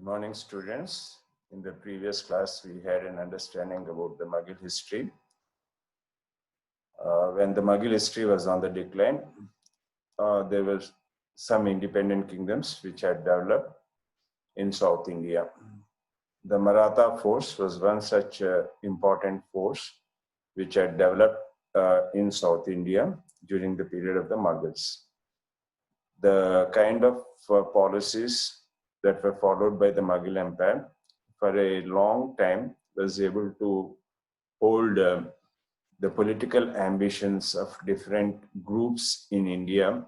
morning, students. In the previous class, we had an understanding about the Mughal history. When the Mughal history was on the decline, there were some independent kingdoms which had developed in South India. The Maratha force was one such important force which had developed in South India during the period of the Mughals. The kind of policies that were followed by the Mughal Empire for a long time was able to hold the political ambitions of different groups in India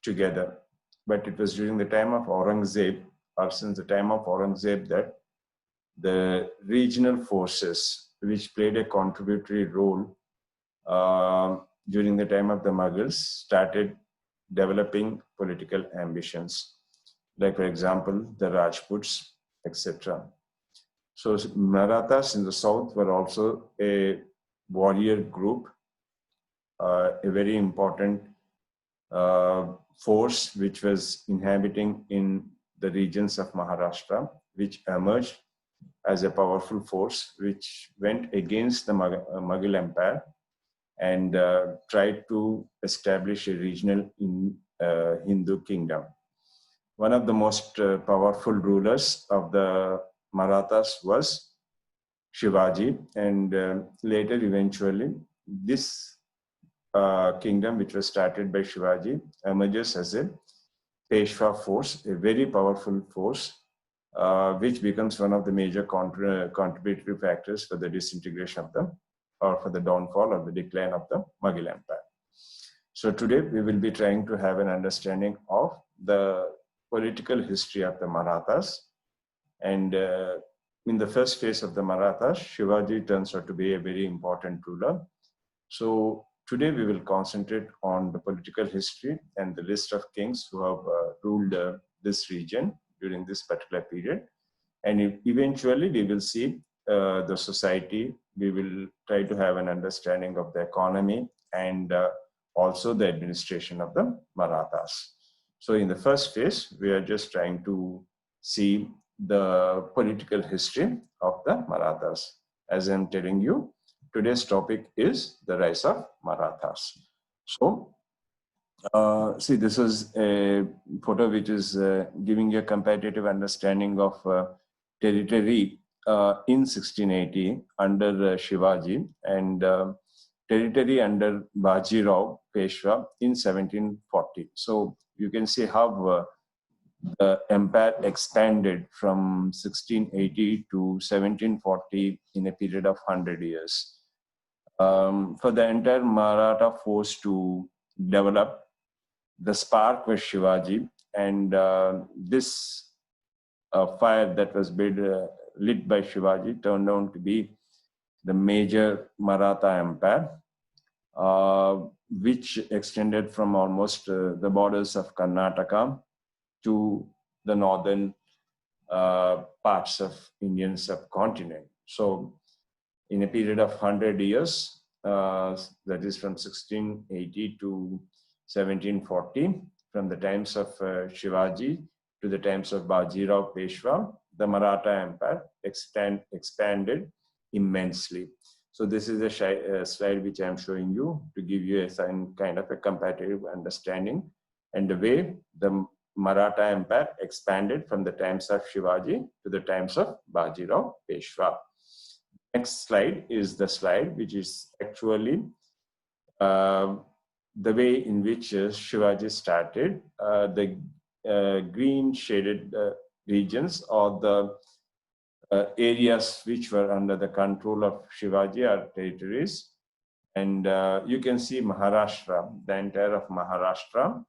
together. But it was during the time of Aurangzeb, or since the time of Aurangzeb, that the regional forces, which played a contributory role during the time of the Mughals, started developing political ambitions, like, for example, the Rajputs, etc. So Marathas in the south were also a warrior group, a very important force which was inhabiting in the regions of Maharashtra, which emerged as a powerful force which went against the Mughal Empire and tried to establish a regional Hindu kingdom. One of the most powerful rulers of the Marathas was Shivaji, and later, eventually, this kingdom, which was started by Shivaji, emerges as a Peshwa force, a very powerful force, which becomes one of the major contributory factors for the disintegration of the, or for the downfall or the decline of the Mughal Empire. So today we will be trying to have an understanding of the political history of the Marathas. And in the first phase of the Marathas, Shivaji turns out to be a very important ruler. So today we will concentrate on the political history and the list of kings who have ruled this region during this particular period. And eventually we will see the society. We will try to have an understanding of the economy and also the administration of the Marathas. So in the first phase, we are just trying to see the political history of the Marathas. As I'm telling you, today's topic is the rise of Marathas. So, see, this is a photo which is giving you a comparative understanding of territory in 1680 under Shivaji and territory under Bajirao Peshwa in 1740. So you can see how the empire expanded from 1680 to 1740 in a period of 100 years. For the entire Maratha force to develop, the spark was Shivaji, and this fire that was lit by Shivaji turned out to be the major Maratha empire, which extended from almost the borders of Karnataka to the northern parts of Indian subcontinent. So in a period of 100 years, that is from 1680 to 1740, from the times of Shivaji to the times of Bajirao Peshwa, the Maratha Empire expanded immensely. So this is a slide which I am showing you to give you a kind of a comparative understanding and the way the Maratha Empire expanded from the times of Shivaji to the times of Bajirao Peshwa. Next slide is the slide which is actually the way in which Shivaji started. The green shaded regions or the areas which were under the control of Shivaji are territories. And you can see Maharashtra, the entire of Maharashtra.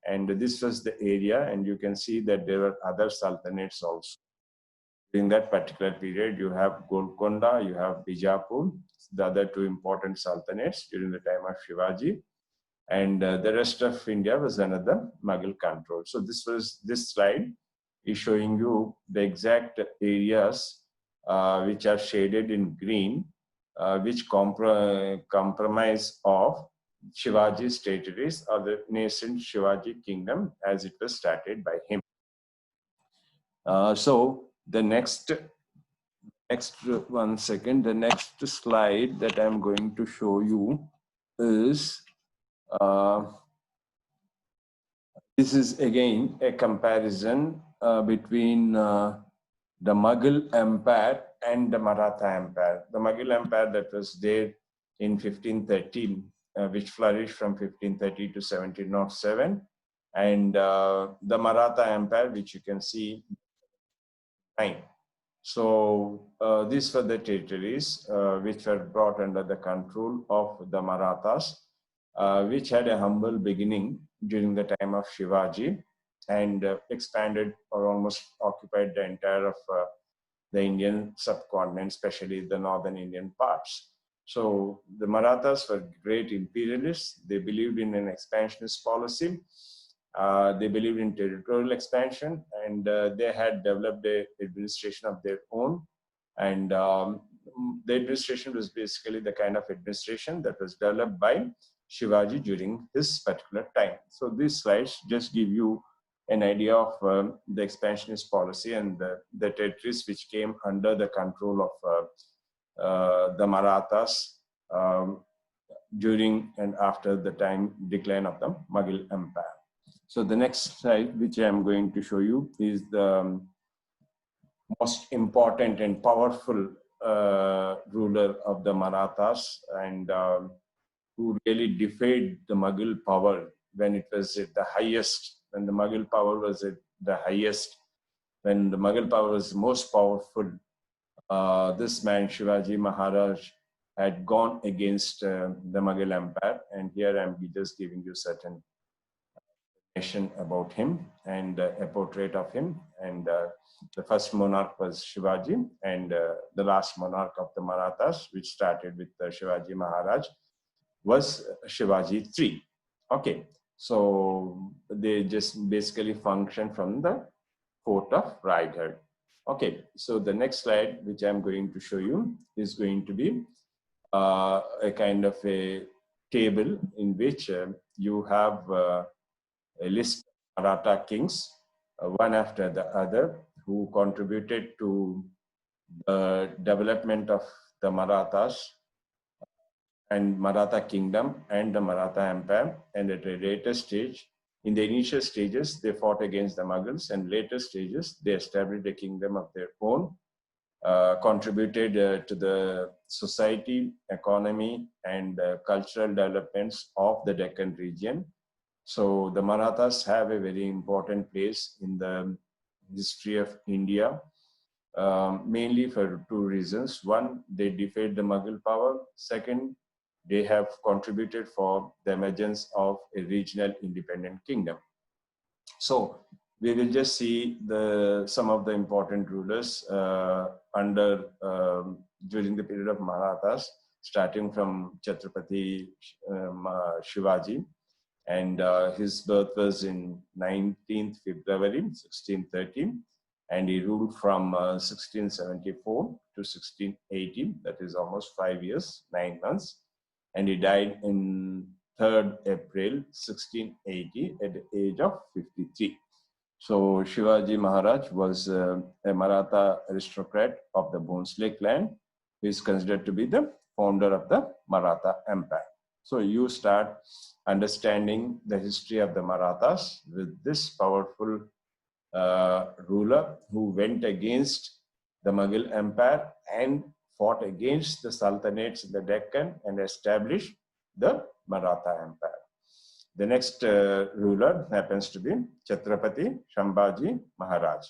And this was the area, and you can see that there were other sultanates also. In that particular period, you have Golconda, you have Bijapur, the other two important sultanates during the time of Shivaji. And the rest of India was under Mughal control. So this slide is showing you the exact areas which are shaded in green, which compromise of Shivaji's territories or the nascent Shivaji kingdom as it was started by him. So The next one second, the next slide that I'm going to show you is this is again a comparison between the Mughal Empire and the Maratha Empire. The Mughal Empire that was there in 1513, which flourished from 1530 to 1707, and the Maratha Empire, which you can see 9. So these were the territories which were brought under the control of the Marathas, which had a humble beginning during the time of Shivaji and expanded or almost occupied the entire of the Indian subcontinent, especially the northern Indian parts. So the Marathas were great imperialists. They believed in an expansionist policy. They believed in territorial expansion, and they had developed an administration of their own. And the administration was basically the kind of administration that was developed by Shivaji during this particular time. So these slides just give you an idea of the expansionist policy and the territories which came under the control of the Marathas during and after the decline of the Mughal Empire. So the next slide, which I'm going to show you, is the most important and powerful ruler of the Marathas, and who really defied the Mughal power when it was at the highest, when the Mughal power was at the highest, when the Mughal power was most powerful. This man, Shivaji Maharaj, had gone against the Mughal Empire, and here I'm just giving you certain information about him and a portrait of him. And the first monarch was Shivaji, and the last monarch of the Marathas, which started with Shivaji Maharaj, was Shivaji III. Okay, so they just basically function from the fort of Raigad. Okay, so the next slide, which I'm going to show you, is going to be a kind of a table in which you have a list of Maratha kings, one after the other, who contributed to the development of the Marathas and Maratha kingdom and the Maratha empire. And at a later stage, in the initial stages, they fought against the Mughals, and later stages, they established a kingdom of their own, contributed to the society, economy, and cultural developments of the Deccan region. So the Marathas have a very important place in the history of India, mainly for two reasons. One, they defied the Mughal power. Second, they have contributed for the emergence of a regional independent kingdom. So we will just see some of the important rulers during the period of Marathas, starting from Chhatrapati Shivaji, and his birth was in 19th February 1613, and he ruled from 1674 to 1680, that is almost 5 years, 9 months, and he died in 3rd April 1680 at the age of 53. So Shivaji Maharaj was a Maratha aristocrat of the Bhonsle clan, who is considered to be the founder of the Maratha Empire. So you start understanding the history of the Marathas with this powerful ruler who went against the Mughal Empire and fought against the Sultanates in the Deccan and established the Maratha Empire. The next ruler happens to be Chhatrapati Sambhaji Maharaj.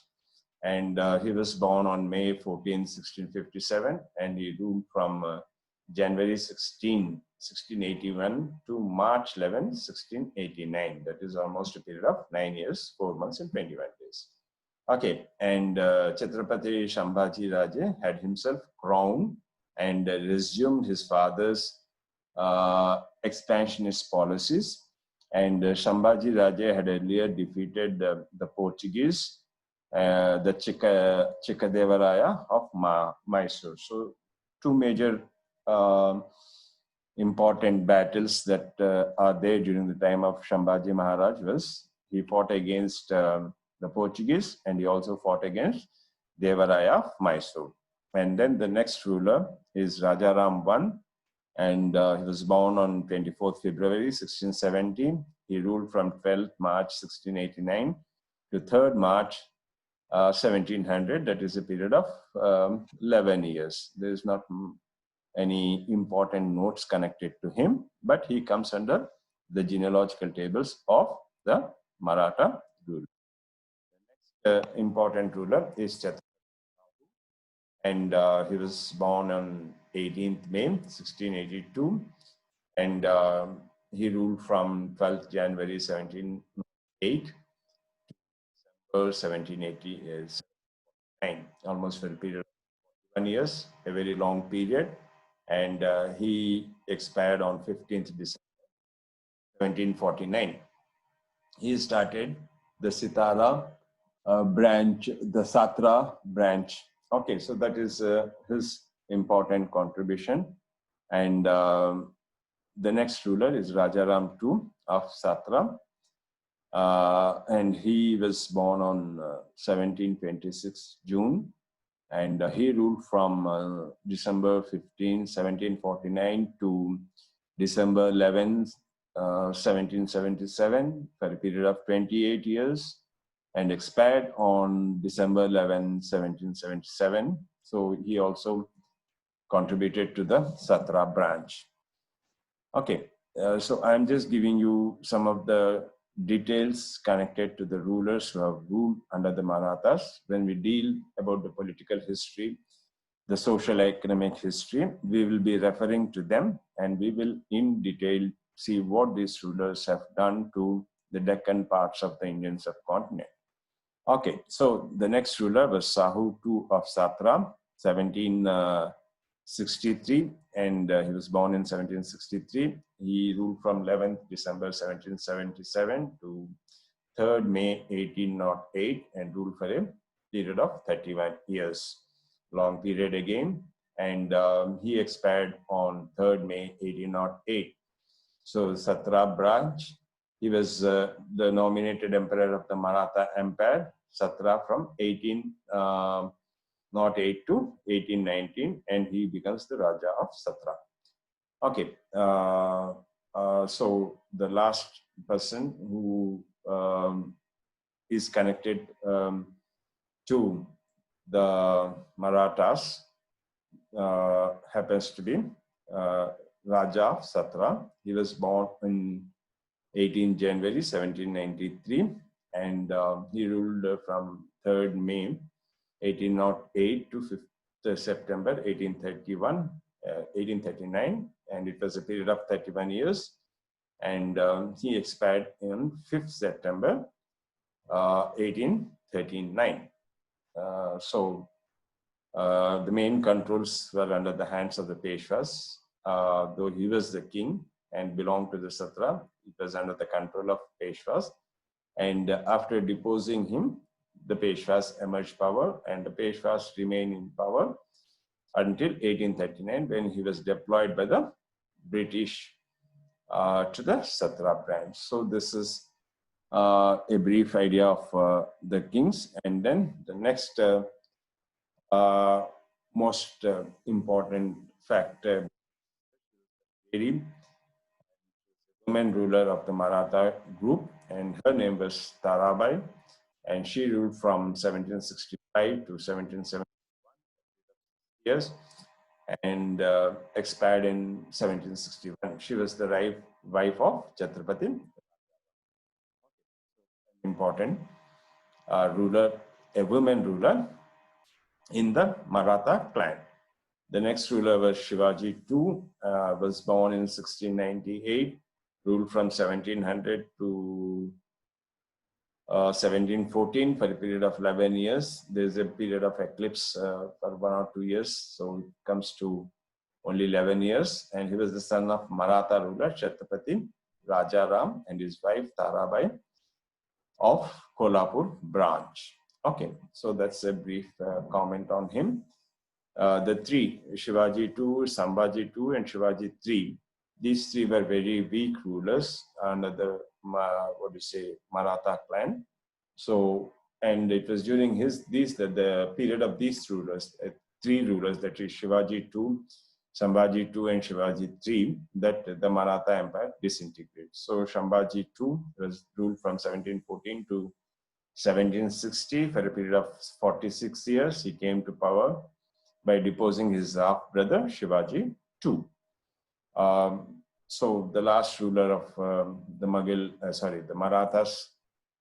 And he was born on May 14, 1657, and he ruled from January 16, 1681 to March 11, 1689. That is almost a period of 9 years, 4 months and 21 days. Okay, and Chhatrapati Sambhaji Raje had himself crowned and resumed his father's expansionist policies. And Sambhaji Raje had earlier defeated the Portuguese, the Chikadevaraya of Mysore. So two major important battles that are there during the time of Sambhaji Maharaj was he fought against the Portuguese, and he also fought against Devaraya of Mysore. And then the next ruler is Rajaram I, and he was born on 24th February 1617. He ruled from 12th March 1689 to 3rd March 1700. That is a period of 11 years. There is not any important notes connected to him, but he comes under the genealogical tables of the Maratha rule. The next important ruler is Chhatrapati, and he was born on 18th May 1682, and he ruled from 12th January 1708 to 1789, almost for a period of 1 year, a very long period, and he expired on 15th December 1749. He started the Sitara branch, the Satra branch. Okay, so that is his important contribution. And the next ruler is Rajaram II of Satra. And he was born on 1726 June. And he ruled from December 15, 1749 to December 11, 1777 for a period of 28 years, and expired on December 11, 1777. So he also contributed to the Satra branch. Okay, so I'm just giving you some of the details connected to the rulers who have ruled under the Marathas. When we deal about the political history, the social economic history, we will be referring to them, and we will in detail see what these rulers have done to the Deccan parts of the Indian subcontinent. Okay, so the next ruler was Sahu II of Satra, 1763, and he was born in 1763. He ruled from 11th December 1777 to 3rd May 1808 and ruled for a period of 31 years. Long period again, and he expired on 3rd May 1808. So Satra branch, he was the nominated emperor of the Maratha Empire, Satra, from 1808 to 1819, and he becomes the Raja of Satra. Okay, so the last person who is connected to the Marathas happens to be Raja of Satra. He was born in 18 January 1793, and he ruled from 3rd May 1808 to 5th September 1839, and it was a period of 31 years, and he expired on 5th September 1839. So the main controls were under the hands of the Peshwas. Though he was the king and belonged to the Satra, it was under the control of Peshwas. And after deposing him, the Peshwas emerged power, and the Peshwas remained in power until 1839, when he was deployed by the British to the Satra branch. So this is a brief idea of the kings. And then the next most important factor, woman ruler of the Maratha group, and her name was Tarabai, and she ruled from 1765 to 1771 years, and expired in 1761. She was the wife of Chhatrapati. Important ruler, a woman ruler in the Maratha clan. The next ruler was Shivaji II, was born in 1698, ruled from 1700 to 1714 for a period of 11 years. There's a period of eclipse for 1 or 2 years, so it comes to only 11 years. And he was the son of Maratha ruler Chhatrapati Rajaram and his wife Tarabai of Kolhapur branch. Okay, so that's a brief comment on him. The three, Shivaji II, Sambhaji II, and Shivaji III, these three were very weak rulers under the Maratha clan. So and it was during the period of these rulers, three rulers, that is Shivaji II, Shambhaji II, and Shivaji III, that the Maratha Empire disintegrated. So Shambhaji II was ruled from 1714 to 1760 for a period of 46 years. He came to power by deposing his half brother Shivaji II. So the last ruler of the Marathas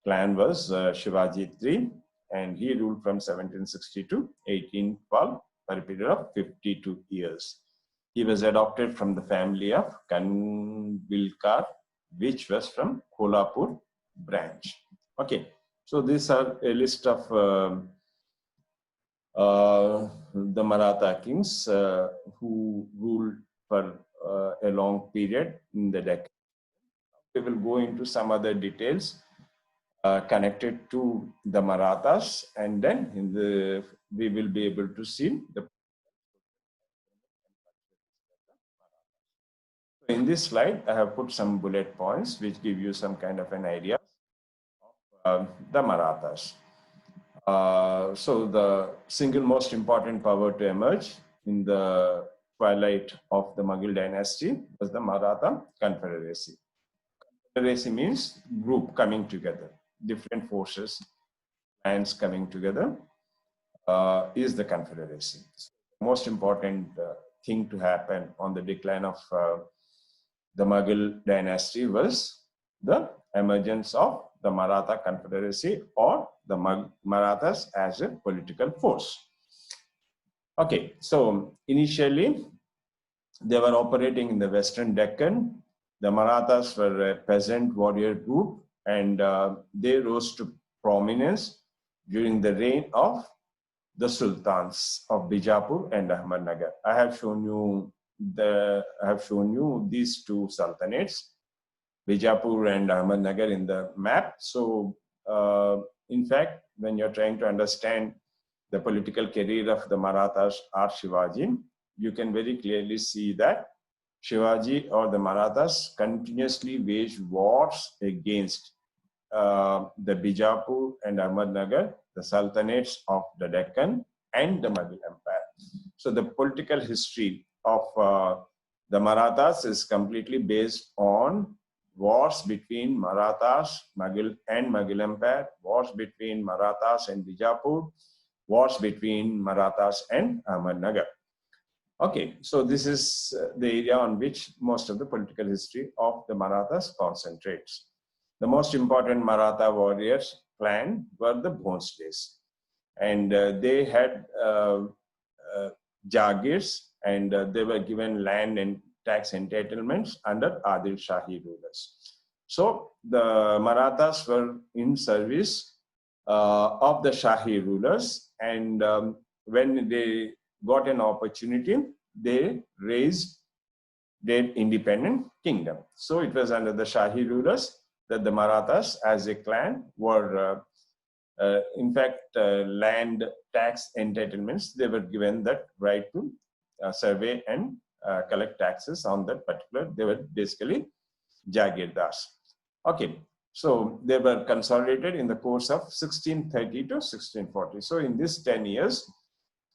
clan was Shivaji III, and he ruled from 1760 to 1812 for a period of 52 years. He was adopted from the family of Kanvilkar, which was from Kolhapur branch. Okay, so these are a list of the Maratha kings who ruled for a long period in the Deccan. We will go into some other details connected to the Marathas, and then we will be able to see the. In this slide, I have put some bullet points which give you some kind of an idea of the Marathas. So the single most important power to emerge in the twilight of the Mughal dynasty was the Maratha Confederacy. Confederacy means group coming together, different forces, clans coming together is the Confederacy. So the most important thing to happen on the decline of the Mughal dynasty was the emergence of the Maratha Confederacy, or the Marathas as a political force. Okay, so initially they were operating in the Western Deccan. The Marathas were a peasant warrior group, and they rose to prominence during the reign of the Sultans of Bijapur and Ahmednagar. I have shown you these two sultanates, Bijapur and Ahmednagar, in the map. So, in fact, when you're trying to understand the political career of the Marathas or Shivaji, you can very clearly see that Shivaji or the Marathas continuously waged wars against the Bijapur and Ahmednagar, the sultanates of the Deccan, and the Mughal Empire. So the political history of the Marathas is completely based on wars between Marathas, Mughal and Mughal Empire, wars between Marathas and Bijapur, wars between Marathas and Ahmednagar. Okay, so this is the area on which most of the political history of the Marathas concentrates. The most important Maratha warriors clan were the Bhonsles, and they had Jagirs, and they were given land and tax entitlements under Adil Shahi rulers. So the Marathas were in service of the Shahi rulers, and when they got an opportunity, they raised their independent kingdom. So it was under the Shahi rulers that the Marathas as a clan were, in fact, land tax entitlements. They were given that right to survey and collect taxes on that particular. They were basically Jagirdars. Okay, so they were consolidated in the course of 1630 to 1640. So in these 10 years,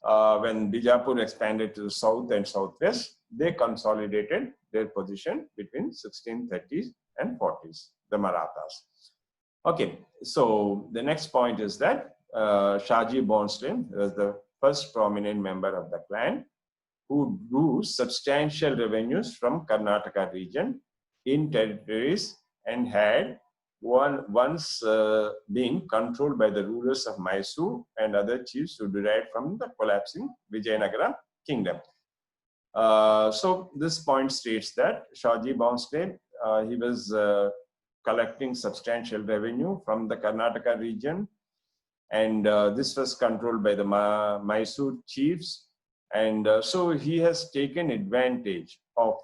when Bijapur expanded to the south and southwest, they consolidated their position between 1630s and 40s, the Marathas. Okay, so the next point is that Shaji Bhonsle was the first prominent member of the clan who drew substantial revenues from Karnataka region in territories and had once been controlled by the rulers of Mysore and other chiefs who derived from the collapsing Vijayanagara kingdom. So this point states that Shaji Bhonsle, he was collecting substantial revenue from the Karnataka region, and this was controlled by the Mysore chiefs, and so he has taken advantage of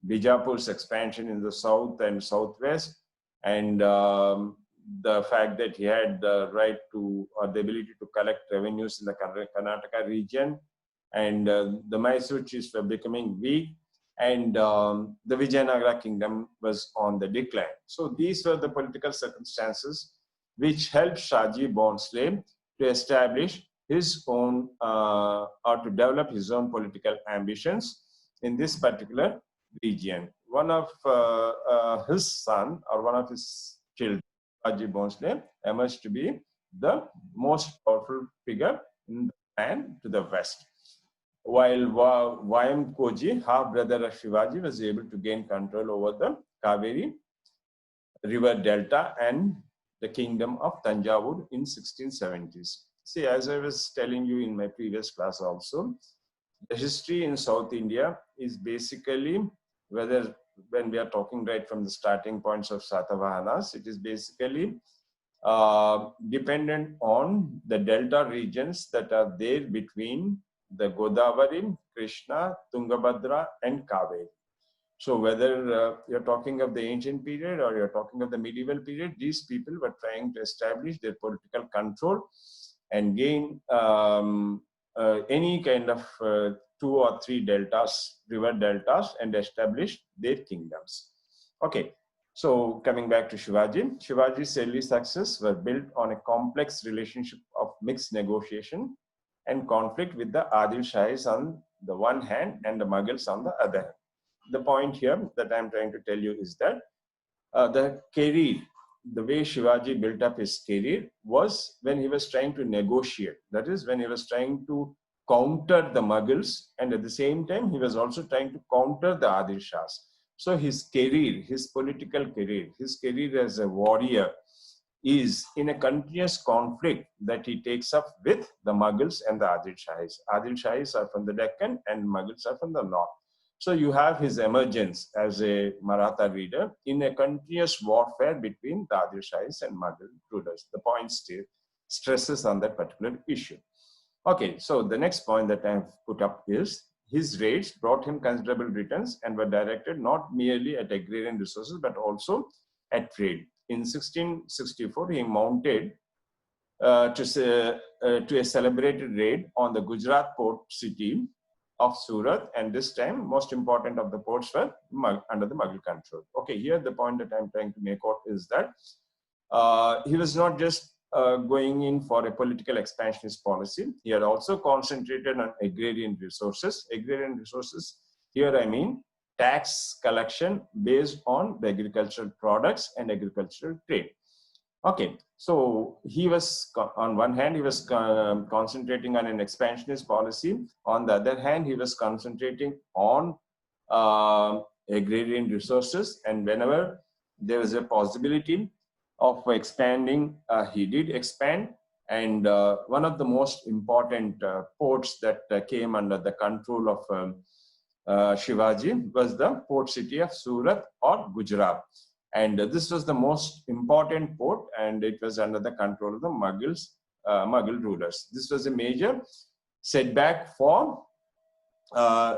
Bijapur's expansion in the south and southwest, and the fact that he had the right to, or the ability to collect revenues in the Karnataka region, and the Mysore chiefs were becoming weak, and the Vijayanagara kingdom was on the decline. So these were the political circumstances which helped Shaji Bhonsle to establish his own or to develop his own political ambitions in this particular region. One of his son or one of his children, Shaji Bhonsle, emerged to be the most powerful figure in the land to the west. While Vayam Koji, half-brother of Shivaji, was able to gain control over the Kaveri river delta and the kingdom of Tanjavur in 1670s. See, as I was telling you in my previous class also, the history in South India is basically, whether when we are talking right from the starting points of Satavahanas, it is basically dependent on the delta regions that are there between the Godavari, Krishna, Tungabhadra and Kaveri. So whether you're talking of the ancient period or you're talking of the medieval period, these people were trying to establish their political control and gain any kind of 2 or 3 deltas, river deltas, and establish their kingdoms. Okay, so coming back to Shivaji, Shivaji's early success were built on a complex relationship of mixed negotiation and conflict with the Adil Shahis on the one hand and the Mughals on the other hand. The point here that I'm trying to tell you is that the career, the way Shivaji built up his career was when he was trying to negotiate. That is, when he was trying to counter the Mughals, and at the same time, he was also trying to counter the Adil Shahs. So his career, his political career, his career as a warrior is in a continuous conflict that he takes up with the Mughals and the Adil Shahis. Adil Shahis are from the Deccan and Mughals are from the north. So you have his emergence as a Maratha leader in a continuous warfare between the Adil Shahis and Mughal rulers. The point still stresses on that particular issue. Okay, so the next point that I have put up is his raids brought him considerable returns and were directed not merely at agrarian resources but also at trade. In 1664, he mounted to a celebrated raid on the Gujarat port city of Surat, and this time most important of the ports were under the Mughal control. Okay, here the point that I'm trying to make out is that he was not just going in for a political expansionist policy. He had also concentrated on agrarian resources. Agrarian resources, here I mean tax collection based on the agricultural products and agricultural trade. Okay, so he was, on one hand, he was concentrating on an expansionist policy. On the other hand, he was concentrating on agrarian resources. And whenever there was a possibility of expanding, he did expand. And one of the most important ports that came under the control of Shivaji was the port city of Surat or Gujarat. And this was the most important port, and it was under the control of the Mughal rulers. This was a major setback for,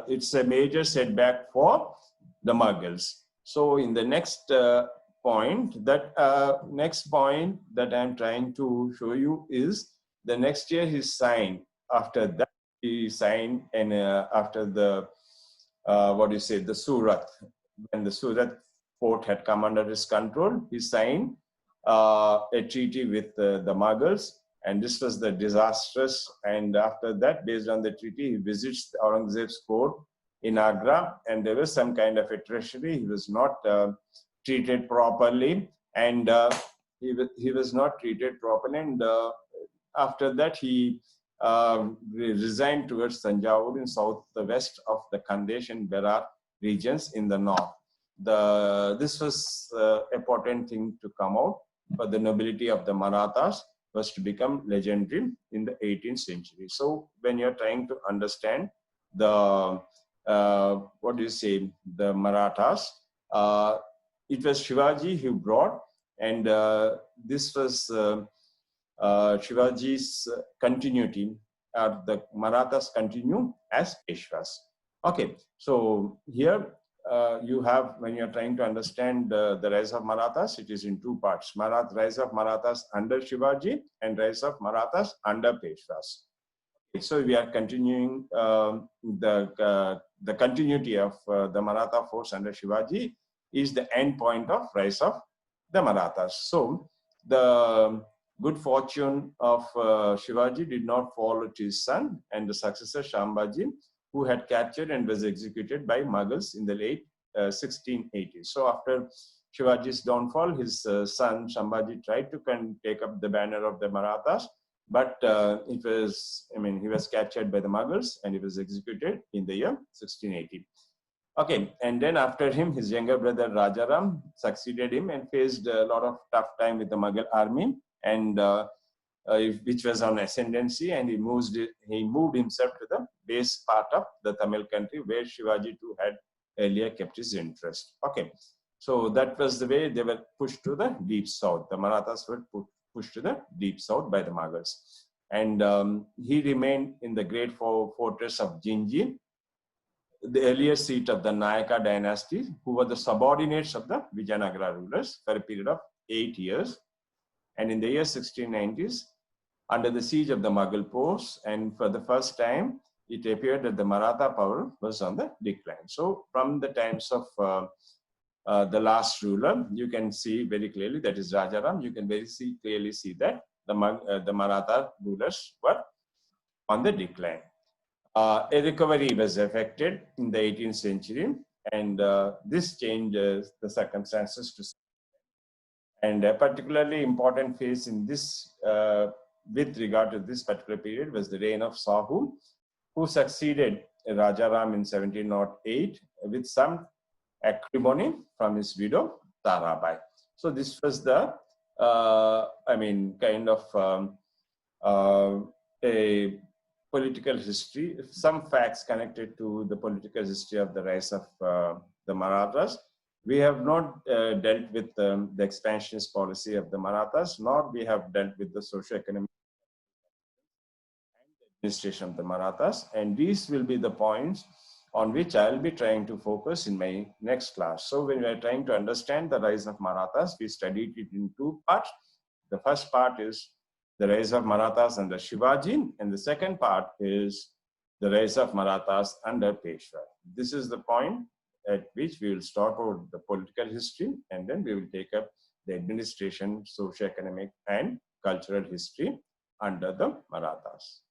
it's a major setback for the Mughals. So in the next point, that next point that I'm trying to show you is the next year he signed. After that, he signed, and after the, the Surat, when the Surat port had come under his control, he signed a treaty with the Mughals, and this was the disastrous. And after that, based on the treaty, he visits Aurangzeb's court in Agra, and there was some kind of a treachery. He was not treated properly, and he was not treated properly. And after that, he resigned towards Tanjavur in south, the west of the Khandesh and Berar regions in the north. This was an important thing to come out, but the nobility of the Marathas was to become legendary in the 18th century. So when you're trying to understand the, the Marathas, it was Shivaji who brought, and this was Shivaji's continuity. The Marathas continue as Peshwas. Okay, so here you have, when you're trying to understand the rise of Marathas, it is in 2 parts. Rise of Marathas under Shivaji and rise of Marathas under Peshwas. Okay, so we are continuing the continuity of the Maratha force under Shivaji is the end point of rise of the Marathas. So the good fortune of Shivaji did not fall to his son and the successor Shambhaji, who had captured and was executed by Mughals in the late 1680s. So after Shivaji's downfall, his son Shambhaji tried to take up the banner of the Marathas, but he was captured by the Mughals and he was executed in the year 1680. Okay, and then after him, his younger brother Rajaram succeeded him and faced a lot of tough time with the Mughal army, and which was on ascendancy, and he moved himself to the base part of the Tamil country where Shivaji too had earlier kept his interest. Okay, so that was the way they were pushed to the deep south. The Marathas were pushed to the deep south by the Mughals, and he remained in the great fortress of Jinji, the earlier seat of the Nayaka dynasty, who were the subordinates of the Vijayanagara rulers for a period of 8 years. And in the year 1690s, under the siege of the Mughal force, and for the first time, it appeared that the Maratha power was on the decline. So from the times of the last ruler, you can see very clearly, that is Rajaram, you can clearly see that the Maratha rulers were on the decline. A recovery was effected in the 18th century, and this changes the circumstances to. And a particularly important phase in this, with regard to this particular period, was the reign of Sahu, who succeeded Rajaram in 1708 with some acrimony from his widow Tarabai. So this was the, a political history, some facts connected to the political history of the rise of the Marathas. We have not dealt with the expansionist policy of the Marathas, nor we have dealt with the socio-economic and the administration of the Marathas. And these will be the points on which I'll be trying to focus in my next class. So when we are trying to understand the rise of Marathas, we studied it in two parts. The first part is the rise of Marathas under Shivaji, and the second part is the rise of Marathas under Peshwa. This is the point at which we will start out the political history, and then we will take up the administration, socio-economic, and cultural history under the Marathas.